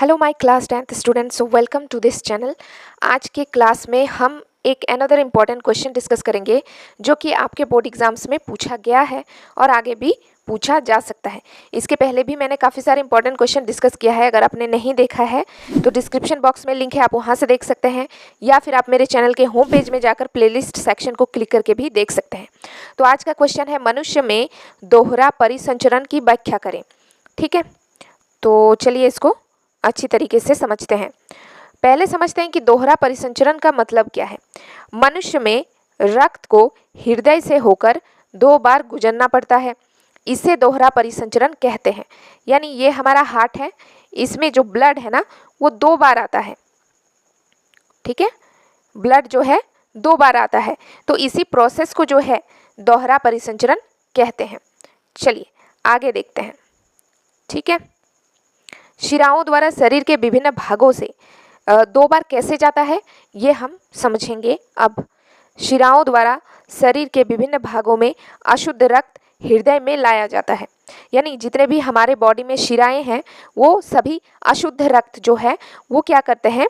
Hello my class 10th students, welcome to this channel. आज के class में हम एक अनदर इम्पॉर्टेंट क्वेश्चन डिस्कस करेंगे जो कि आपके बोर्ड एग्जाम्स में पूछा गया है और आगे भी पूछा जा सकता है। इसके पहले भी मैंने काफ़ी सारे इंपॉर्टेंट क्वेश्चन डिस्कस किया है। अगर आपने नहीं देखा है तो डिस्क्रिप्शन बॉक्स में लिंक है, आप वहाँ से देख सकते हैं, या फिर आप मेरे चैनल के होम पेज में जाकर प्लेलिस्ट सेक्शन को क्लिक करके भी देख सकते हैं। तो आज का क्वेश्चन है, मनुष्य में दोहरा परिसंचरण की व्याख्या करें। ठीक है, तो चलिए इसको अच्छी तरीके से समझते हैं। पहले समझते हैं कि दोहरा परिसंचरण का मतलब क्या है। मनुष्य में रक्त को हृदय से होकर 2 बार गुजरना पड़ता है, इसे दोहरा परिसंचरण कहते हैं। यानी ये हमारा हार्ट है, इसमें जो ब्लड है ना वो 2 बार आता है। ठीक है, ब्लड जो है 2 बार आता है, तो इसी प्रोसेस को जो है दोहरा परिसंचरण कहते हैं। चलिए आगे देखते हैं। ठीक है, शिराओं द्वारा शरीर के विभिन्न भागों से 2 बार कैसे जाता है ये हम समझेंगे। अब शिराओं द्वारा शरीर के विभिन्न भागों में अशुद्ध रक्त हृदय में लाया जाता है। यानी जितने भी हमारे बॉडी में शिराएं हैं वो सभी अशुद्ध रक्त जो है वो क्या करते हैं,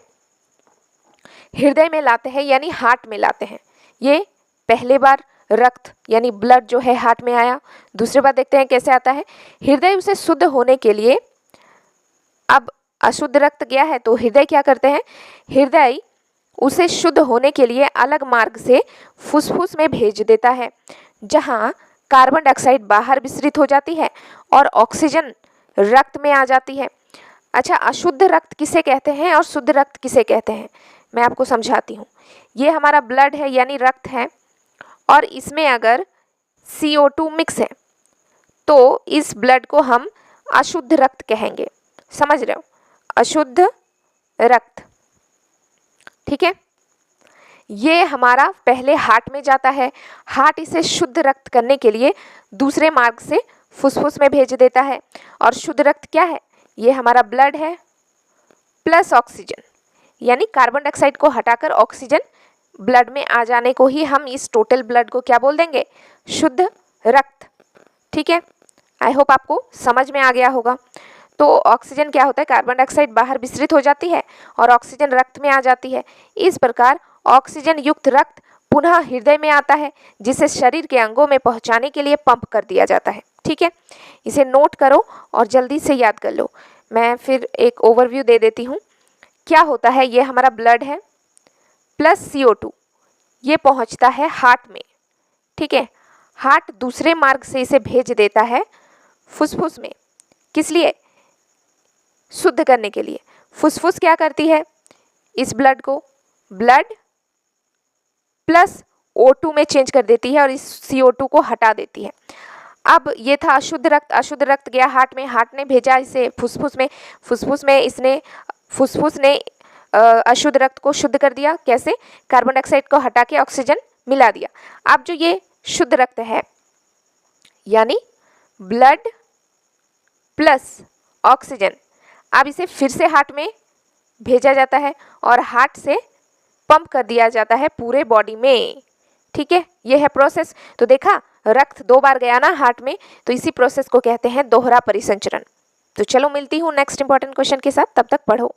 हृदय में लाते हैं, यानी हार्ट में लाते हैं। ये पहले बार रक्त यानी ब्लड जो है हार्ट में आया। दूसरी बार देखते हैं कैसे आता है। हृदय उसे शुद्ध होने के लिए, अब अशुद्ध रक्त गया है तो हृदय क्या करते हैं, हृदय उसे शुद्ध होने के लिए अलग मार्ग से फुसफुस में भेज देता है, जहां कार्बन डाइऑक्साइड बाहर विसरित हो जाती है और ऑक्सीजन रक्त में आ जाती है। अच्छा, अशुद्ध रक्त किसे कहते हैं और शुद्ध रक्त किसे कहते हैं, मैं आपको समझाती हूँ। ये हमारा ब्लड है यानी रक्त है, और इसमें अगर CO2 मिक्स है तो इस ब्लड को हम अशुद्ध रक्त कहेंगे। समझ रहे हो, अशुद्ध रक्त। ठीक है, ये हमारा पहले हार्ट में जाता है। हार्ट इसे शुद्ध रक्त करने के लिए दूसरे मार्ग से फुसफुस में भेज देता है। और शुद्ध रक्त क्या है, ये हमारा ब्लड है प्लस ऑक्सीजन, यानी कार्बन डाइऑक्साइड को हटाकर ऑक्सीजन ब्लड में आ जाने को ही हम इस टोटल ब्लड को क्या बोल देंगे, शुद्ध रक्त। ठीक है, आई होप आपको समझ में आ गया होगा। तो ऑक्सीजन क्या होता है, कार्बन डाइऑक्साइड बाहर विसरित हो जाती है और ऑक्सीजन रक्त में आ जाती है। इस प्रकार ऑक्सीजन युक्त रक्त पुनः हृदय में आता है, जिसे शरीर के अंगों में पहुंचाने के लिए पंप कर दिया जाता है। ठीक है, इसे नोट करो और जल्दी से याद कर लो। मैं फिर एक ओवरव्यू दे देती हूँ। क्या होता है, ये हमारा ब्लड है प्लस CO2, ये पहुँचता है हार्ट में। ठीक है, हार्ट दूसरे मार्ग से इसे भेज देता है फुसफुस में, किस लिए, शुद्ध करने के लिए। फुसफुस क्या करती है, इस ब्लड को ब्लड प्लस O2 में चेंज कर देती है और इस CO2 को हटा देती है। अब ये था अशुद्ध रक्त गया हार्ट में, हार्ट ने भेजा इसे फुसफुस में, फुसफुस ने अशुद्ध रक्त को शुद्ध कर दिया। कैसे, कार्बन डाइऑक्साइड को हटा के ऑक्सीजन मिला दिया। अब जो ये शुद्ध रक्त है यानी ब्लड प्लस ऑक्सीजन, अब इसे फिर से हार्ट में भेजा जाता है और हार्ट से पंप कर दिया जाता है पूरे बॉडी में। ठीक है, यह है प्रोसेस। तो देखा, रक्त 2 बार गया ना हार्ट में, तो इसी प्रोसेस को कहते हैं दोहरा परिसंचरण। तो चलो मिलती हूँ नेक्स्ट इंपॉर्टेंट क्वेश्चन के साथ, तब तक पढ़ो।